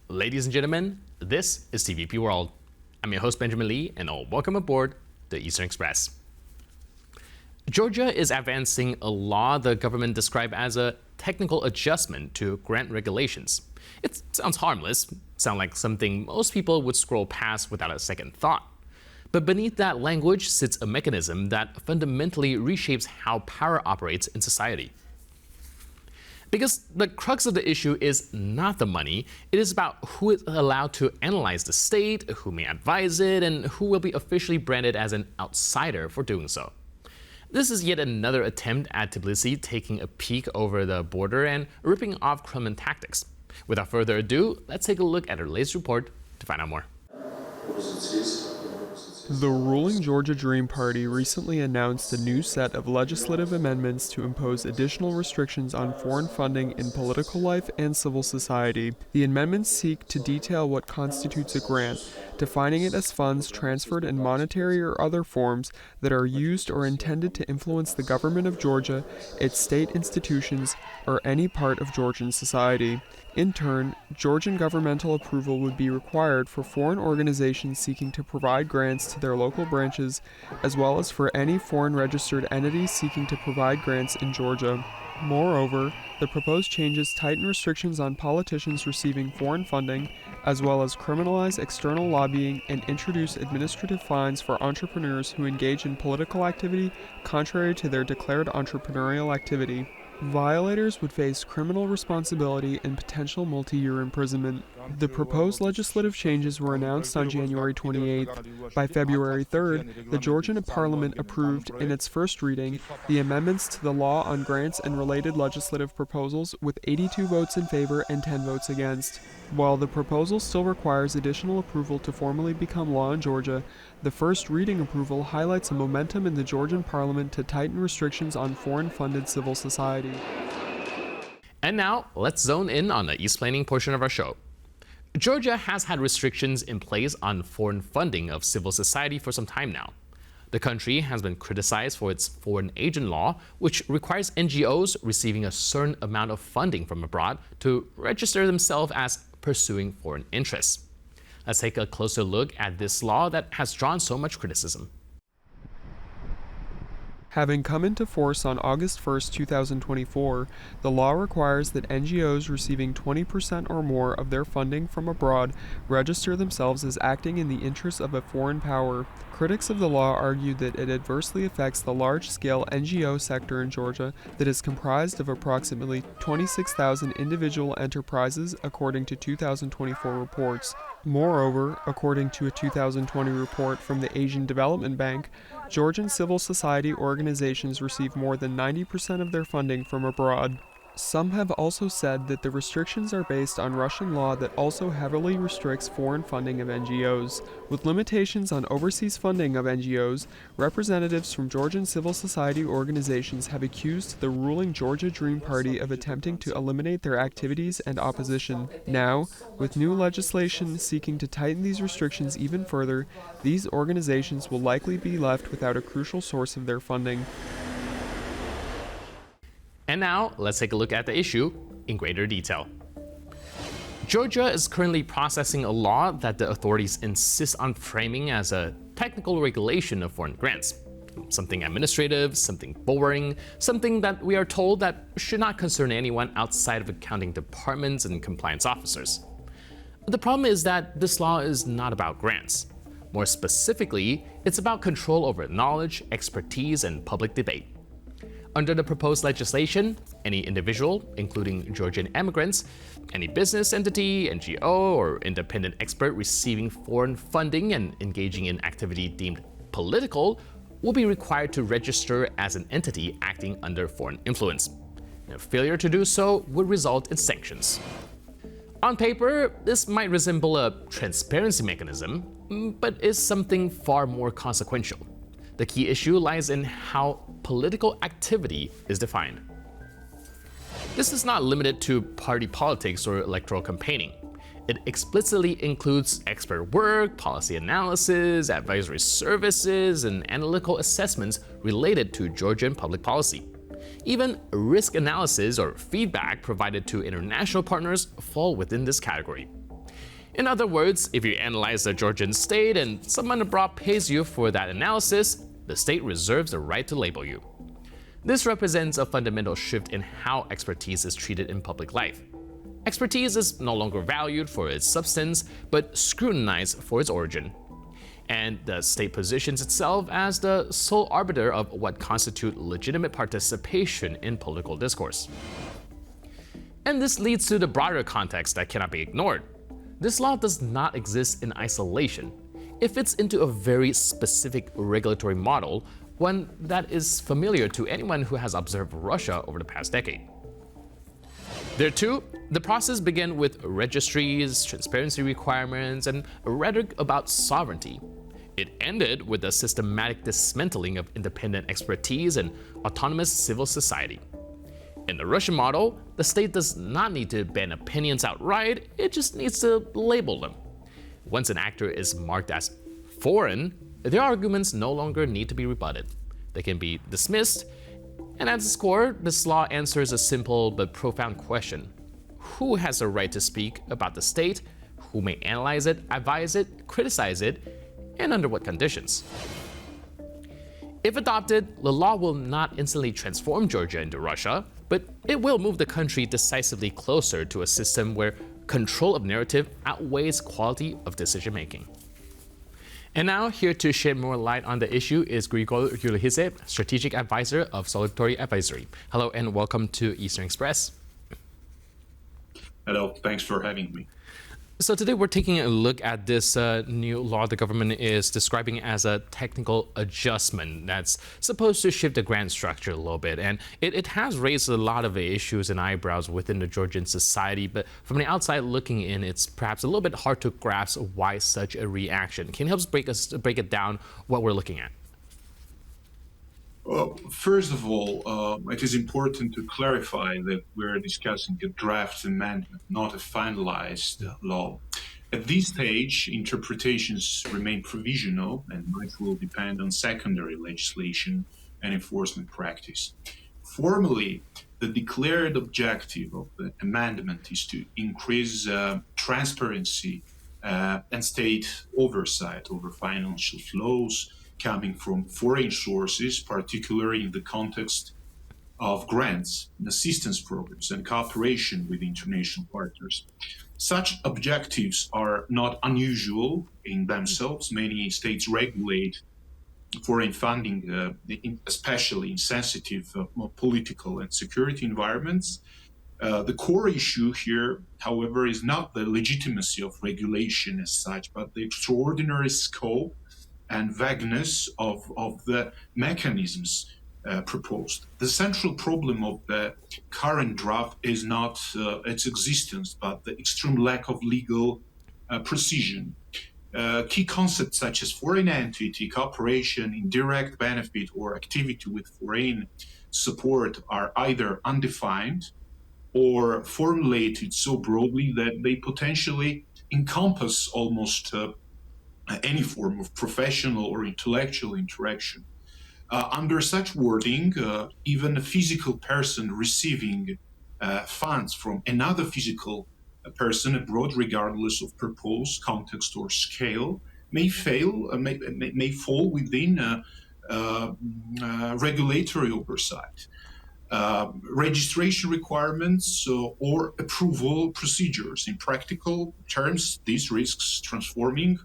Ladies and gentlemen, this is TVP World. I'm your host Benjamin Lee, and welcome aboard the Eastern Express. Georgia is advancing a law the government described as a technical adjustment to grant regulations. It sounds harmless, sounds like something most people would scroll past without a second thought. But beneath that language sits a mechanism that fundamentally reshapes how power operates in society. Because the crux of the issue is not the money, it is about who is allowed to analyze the state, who may advise it, and who will be officially branded as an outsider for doing so. This is yet another attempt at Tbilisi taking a peek over the border and ripping off Kremlin tactics. Without further ado, let's take a look at our latest report to find out more. The ruling Georgia Dream Party recently announced a new set of legislative amendments to impose additional restrictions on foreign funding in political life and civil society. The amendments seek to detail what constitutes a grant, defining it as funds transferred in monetary or other forms that are used or intended to influence the government of Georgia, its state institutions, or any part of Georgian society. In turn, Georgian governmental approval would be required for foreign organizations seeking to provide grants to their local branches, as well as for any foreign registered entities seeking to provide grants in Georgia. Moreover, the proposed changes tighten restrictions on politicians receiving foreign funding, as well as criminalize external lobbying and introduce administrative fines for entrepreneurs who engage in political activity contrary to their declared entrepreneurial activity. Violators would face criminal responsibility and potential multi-year imprisonment. The proposed legislative changes were announced on January 28th. By February 3rd, the Georgian Parliament approved, in its first reading, the amendments to the law on grants and related legislative proposals with 82 votes in favor and 10 votes against. While the proposal still requires additional approval to formally become law in Georgia, the first reading approval highlights a momentum in the Georgian Parliament to tighten restrictions on foreign-funded civil society. And now, let's zone in on the East-planning portion of our show. Georgia has had restrictions in place on foreign funding of civil society for some time now. The country has been criticized for its foreign agent law, which requires NGOs receiving a certain amount of funding from abroad to register themselves as pursuing foreign interests. Let's take a closer look at this law that has drawn so much criticism. Having come into force on August 1, 2024, the law requires that NGOs receiving 20% or more of their funding from abroad register themselves as acting in the interests of a foreign power. Critics of the law argue that it adversely affects the large-scale NGO sector in Georgia that is comprised of approximately 26,000 individual enterprises, according to 2024 reports. Moreover, according to a 2020 report from the Asian Development Bank, Georgian civil society organizations receive more than 90% of their funding from abroad. Some have also said that the restrictions are based on Russian law that also heavily restricts foreign funding of NGOs. With limitations on overseas funding of NGOs, representatives from Georgian civil society organizations have accused the ruling Georgia Dream Party of attempting to eliminate their activities and opposition. Now, with new legislation seeking to tighten these restrictions even further, these organizations will likely be left without a crucial source of their funding. And now, let's take a look at the issue in greater detail. Georgia is currently processing a law that the authorities insist on framing as a technical regulation of foreign grants. Something administrative, something boring, something that we are told that should not concern anyone outside of accounting departments and compliance officers. The problem is that this law is not about grants. More specifically, it's about control over knowledge, expertise, and public debate. Under the proposed legislation, any individual, including Georgian emigrants, any business entity, NGO, or independent expert receiving foreign funding and engaging in activity deemed political will be required to register as an entity acting under foreign influence. Now, failure to do so would result in sanctions. On paper, this might resemble a transparency mechanism, but is something far more consequential. The key issue lies in how political activity is defined. This is not limited to party politics or electoral campaigning. It explicitly includes expert work, policy analysis, advisory services, and analytical assessments related to Georgian public policy. Even risk analysis or feedback provided to international partners fall within this category. In other words, if you analyze the Georgian state and someone abroad pays you for that analysis, the state reserves the right to label you. This represents a fundamental shift in how expertise is treated in public life. Expertise is no longer valued for its substance, but scrutinized for its origin. And the state positions itself as the sole arbiter of what constitutes legitimate participation in political discourse. And this leads to the broader context that cannot be ignored. This law does not exist in isolation. It fits into a very specific regulatory model, one that is familiar to anyone who has observed Russia over the past decade. There too, the process began with registries, transparency requirements, and a rhetoric about sovereignty. It ended with a systematic dismantling of independent expertise and autonomous civil society. In the Russian model, the state does not need to ban opinions outright, it just needs to label them. Once an actor is marked as foreign, their arguments no longer need to be rebutted. They can be dismissed, and at its core, this law answers a simple but profound question. Who has the right to speak about the state? Who may analyze it, advise it, criticize it, and under what conditions? If adopted, the law will not instantly transform Georgia into Russia, but it will move the country decisively closer to a system where control of narrative outweighs quality of decision-making. And now, here to shed more light on the issue is Grigol Yulhidze, Strategic Advisor of Solidarity Advisory. Hello and welcome to Eastern Express. Hello, thanks for having me. So today we're taking a look at this new law the government is describing as a technical adjustment that's supposed to shift the grand structure a little bit. And it has raised a lot of issues and eyebrows within the Georgian society, but from the outside looking in, it's perhaps a little bit hard to grasp why such a reaction. Can you help us break it down what we're looking at? Well, first of all, it is important to clarify that we're discussing a draft amendment, not a finalized law. At this stage, interpretations remain provisional and much will depend on secondary legislation and enforcement practice. Formally, the declared objective of the amendment is to increase transparency and state oversight over financial flows coming from foreign sources, particularly in the context of grants and assistance programs and cooperation with international partners. Such objectives are not unusual in themselves. Many states regulate foreign funding, especially in sensitive political and security environments. The core issue here, however, is not the legitimacy of regulation as such, but the extraordinary scope and vagueness of the mechanisms proposed. The central problem of the current draft is not its existence, but the extreme lack of legal precision. Key concepts such as foreign entity, cooperation, indirect benefit, or activity with foreign support are either undefined or formulated so broadly that they potentially encompass almost any form of professional or intellectual interaction. Under such wording, even a physical person receiving funds from another physical person abroad, regardless of purpose, context, or scale, may fall within regulatory oversight. Registration requirements or approval procedures. In practical terms, these risks transforming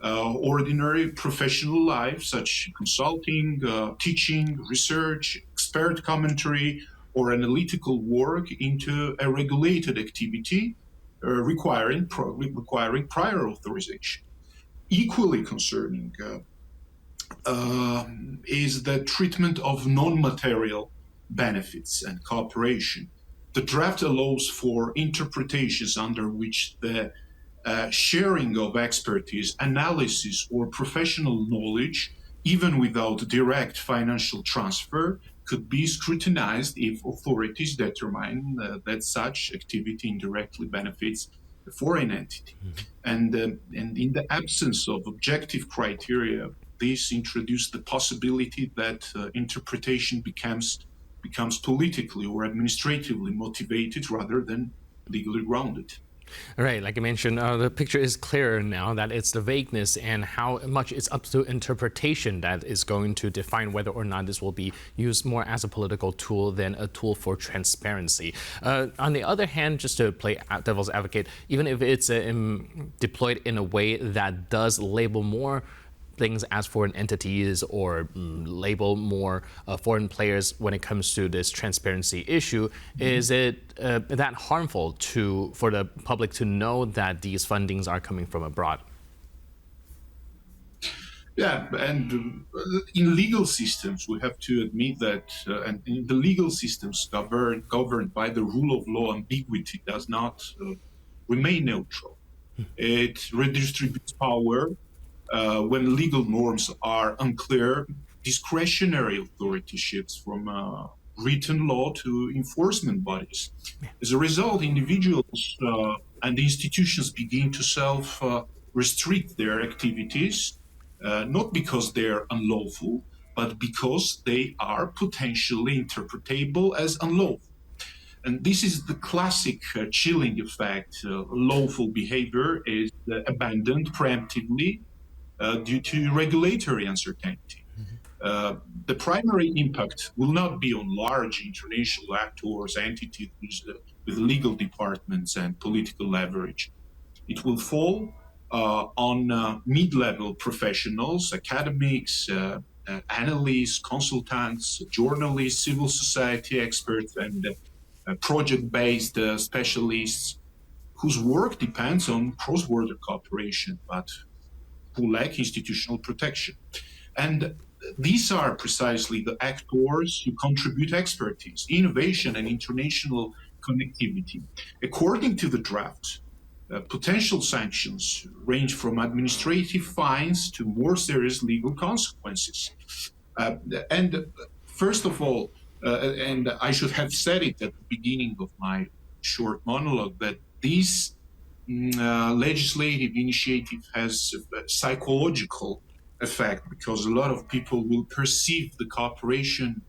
ordinary professional life, such consulting, teaching, research, expert commentary, or analytical work into a regulated activity requiring prior authorization. Equally concerning is the treatment of non-material benefits and cooperation. The draft allows for interpretations under which the sharing of expertise, analysis, or professional knowledge, even without direct financial transfer, could be scrutinized if authorities determine that such activity indirectly benefits the foreign entity. And in the absence of objective criteria, this introduced the possibility that interpretation becomes politically or administratively motivated rather than legally grounded. Right, like I mentioned, the picture is clearer now that it's the vagueness and how much it's up to interpretation that is going to define whether or not this will be used more as a political tool than a tool for transparency. On the other hand, just to play devil's advocate, even if it's deployed in a way that does label more things as foreign entities or label more foreign players when it comes to this transparency issue, is it that harmful for the public to know that these fundings are coming from abroad? Yeah, and in legal systems, we have to admit that, and in the legal systems governed by the rule of law, ambiguity does not remain neutral. It redistributes power when legal norms are unclear. Discretionary authority shifts from written law to enforcement bodies. As a result, individuals and institutions begin to self restrict their activities, not because they're unlawful, but because they are potentially interpretable as unlawful. And this is the classic chilling effect. Lawful behavior is abandoned preemptively due to regulatory uncertainty. The primary impact will not be on large international actors, entities with legal departments and political leverage. It will fall on mid-level professionals, academics, analysts, consultants, journalists, civil society experts, and project-based specialists whose work depends on cross-border cooperation, but who lack institutional protection. And these are precisely the actors who contribute expertise, innovation, and international connectivity. According to the draft, potential sanctions range from administrative fines to more serious legal consequences. And first of all, and I should have said it at the beginning of my short monologue, that this legislative initiative has a psychological effect because a lot of people will perceive the cooperation,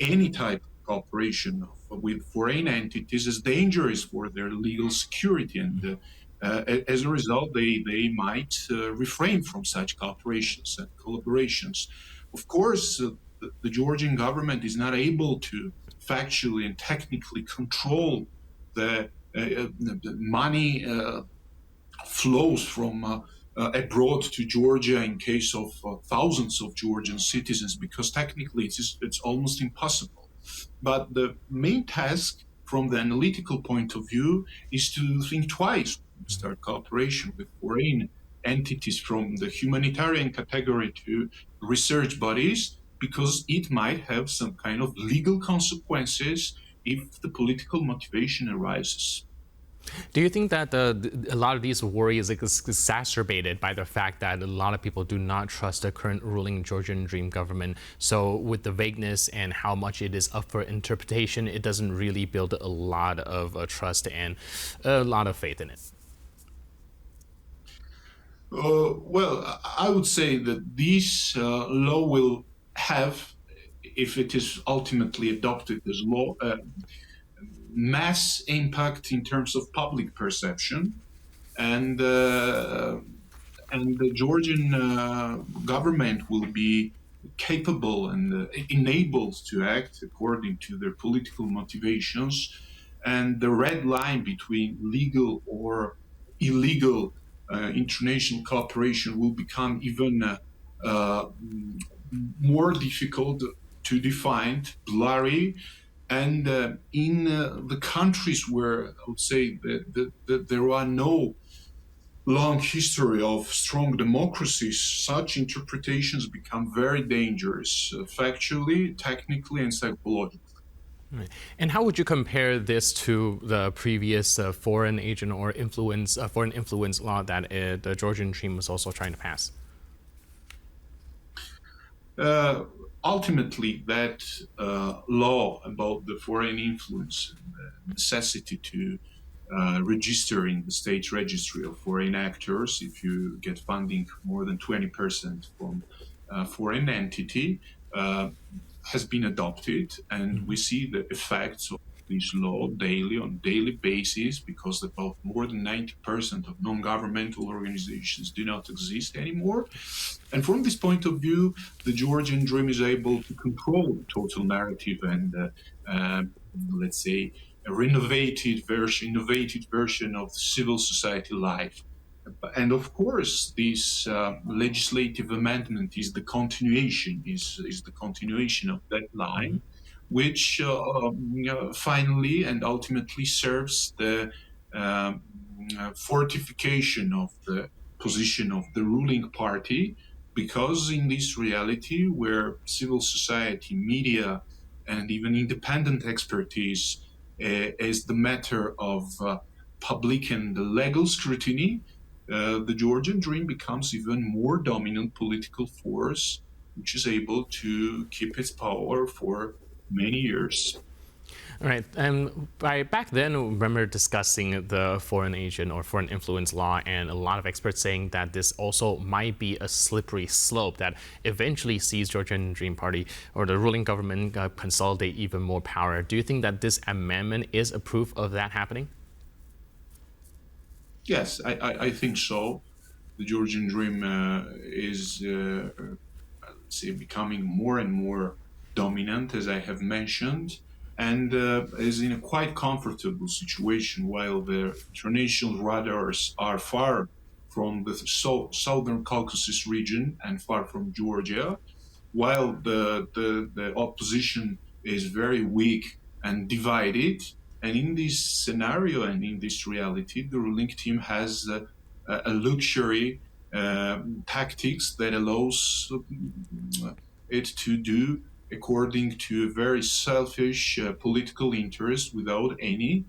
any type of cooperation with foreign entities, as dangerous for their legal security. And as a result, they might refrain from such cooperations and collaborations. Of course, the Georgian government is not able to factually and technically control the money flows from abroad to Georgia in case of thousands of Georgian citizens, because technically it's almost impossible. But the main task from the analytical point of view is to think twice when you start cooperation with foreign entities, from the humanitarian category to research bodies, because it might have some kind of legal consequences if the political motivation arises. Do you think that a lot of these worries is exacerbated by the fact that a lot of people do not trust the current ruling Georgian Dream government? So with the vagueness and how much it is up for interpretation, it doesn't really build a lot of trust and a lot of faith in it. Well, I would say that this law will have, if it is ultimately adopted as law, mass impact in terms of public perception, and the Georgian government will be capable and enabled to act according to their political motivations, and the red line between legal or illegal international cooperation will become even more difficult to define, blurry, and in the countries where I would say that there are no long history of strong democracies, such interpretations become very dangerous, factually, technically, and psychologically. Right. And how would you compare this to the previous foreign agent or foreign influence law that the Georgian Dream was also trying to pass? Ultimately, that law about the foreign influence and the necessity to register in the state registry of foreign actors if you get funding more than 20% from a foreign entity has been adopted, and we see the effects of this law on daily basis, because about more than 90% of non-governmental organizations do not exist anymore. And from this point of view, the Georgian Dream is able to control the total narrative and, let's say, a innovative version of civil society life. And of course, this legislative amendment is the continuation, is the continuation of that line, which finally and ultimately serves the fortification of the position of the ruling party, because in this reality where civil society, media, and even independent expertise is the matter of public and legal scrutiny, the Georgian Dream becomes even more dominant political force, which is able to keep its power for many years. All right, and back then, we remember discussing the foreign agent or foreign influence law, and a lot of experts saying that this also might be a slippery slope that eventually sees Georgian Dream Party or the ruling government consolidate even more power. Do you think that this amendment is a proof of that happening? Yes, I think so. The Georgian Dream is, let's say, becoming more and more dominant, as I have mentioned, and is in a quite comfortable situation, while the international radars are far from the southern Caucasus region and far from Georgia, while the opposition is very weak and divided. And in this scenario and in this reality, the ruling team has a luxury tactics that allows it to do according to a very selfish political interest without any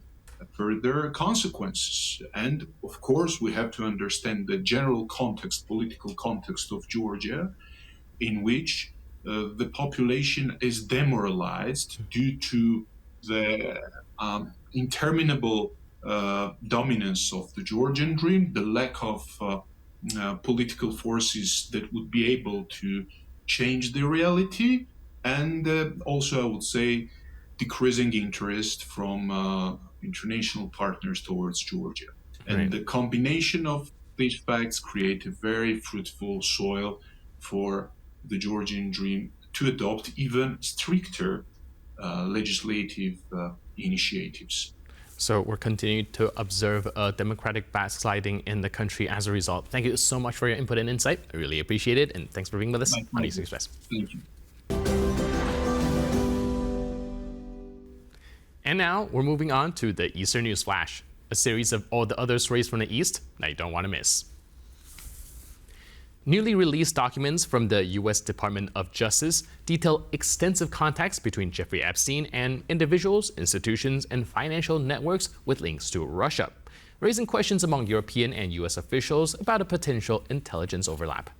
further consequences. And of course, we have to understand the general context, political context of Georgia, in which the population is demoralized due to the interminable dominance of the Georgian Dream, the lack of political forces that would be able to change the reality, and also, I would say, decreasing interest from international partners towards Georgia. And the combination of these facts create a very fruitful soil for the Georgian Dream to adopt even stricter legislative initiatives. So we're continuing to observe a democratic backsliding in the country as a result. Thank you so much for your input and insight. I really appreciate it. And thanks for being with us on East Express. Thank you. And now we're moving on to the Eastern News Flash, a series of all the other stories from the East that you don't want to miss. Newly released documents from the U.S. Department of Justice detail extensive contacts between Jeffrey Epstein and individuals, institutions, and financial networks with links to Russia, raising questions among European and U.S. officials about a potential intelligence overlap.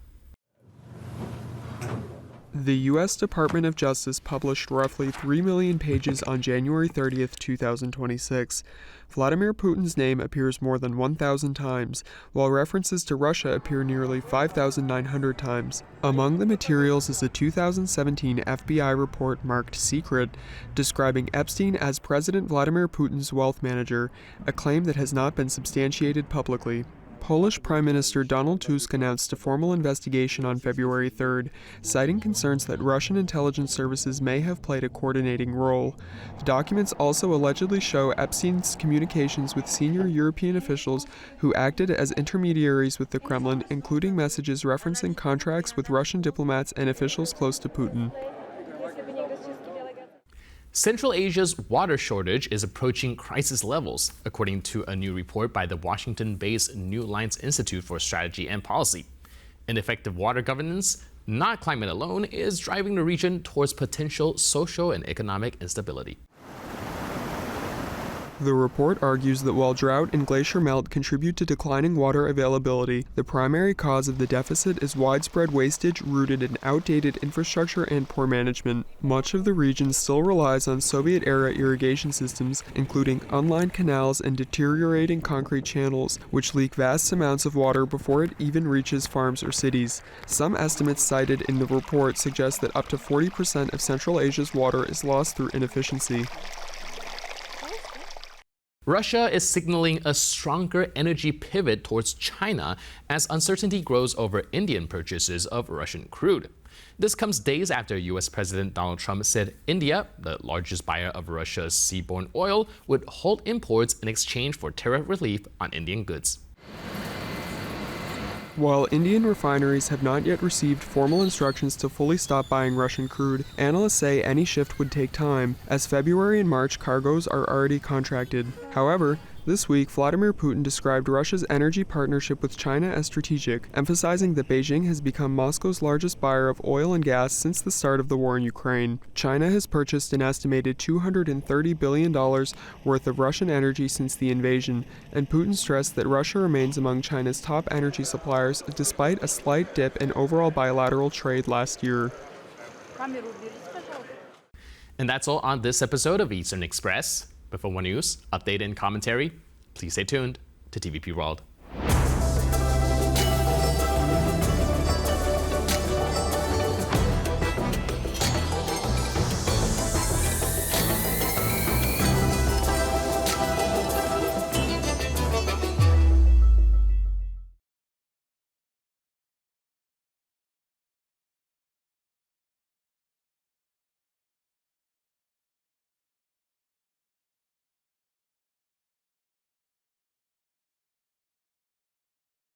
The U.S. Department of Justice published roughly 3 million pages on January 30th, 2026. Vladimir Putin's name appears more than 1,000 times, while references to Russia appear nearly 5,900 times. Among the materials is a 2017 FBI report marked Secret, describing Epstein as President Vladimir Putin's wealth manager, a claim that has not been substantiated publicly. Polish Prime Minister Donald Tusk announced a formal investigation on February 3rd, citing concerns that Russian intelligence services may have played a coordinating role. The documents also allegedly show Epstein's communications with senior European officials who acted as intermediaries with the Kremlin, including messages referencing contracts with Russian diplomats and officials close to Putin. Central Asia's water shortage is approaching crisis levels, according to a new report by the Washington-based New Alliance Institute for Strategy and Policy. Ineffective water governance, not climate alone, is driving the region towards potential social and economic instability. The report argues that while drought and glacier melt contribute to declining water availability, the primary cause of the deficit is widespread wastage rooted in outdated infrastructure and poor management. Much of the region still relies on Soviet-era irrigation systems, including unlined canals and deteriorating concrete channels, which leak vast amounts of water before it even reaches farms or cities. Some estimates cited in the report suggest that up to 40% of Central Asia's water is lost through inefficiency. Russia is signaling a stronger energy pivot towards China as uncertainty grows over Indian purchases of Russian crude. This comes days after US President Donald Trump said India, the largest buyer of Russia's seaborne oil, would halt imports in exchange for tariff relief on Indian goods. While Indian refineries have not yet received formal instructions to fully stop buying Russian crude, analysts say any shift would take time, as February and March cargoes are already contracted. However, this week, Vladimir Putin described Russia's energy partnership with China as strategic, emphasizing that Beijing has become Moscow's largest buyer of oil and gas since the start of the war in Ukraine. China has purchased an estimated $230 billion worth of Russian energy since the invasion, and Putin stressed that Russia remains among China's top energy suppliers despite a slight dip in overall bilateral trade last year. And that's all on this episode of Eastern Express. But for more news, update, and commentary, please stay tuned to TVP World.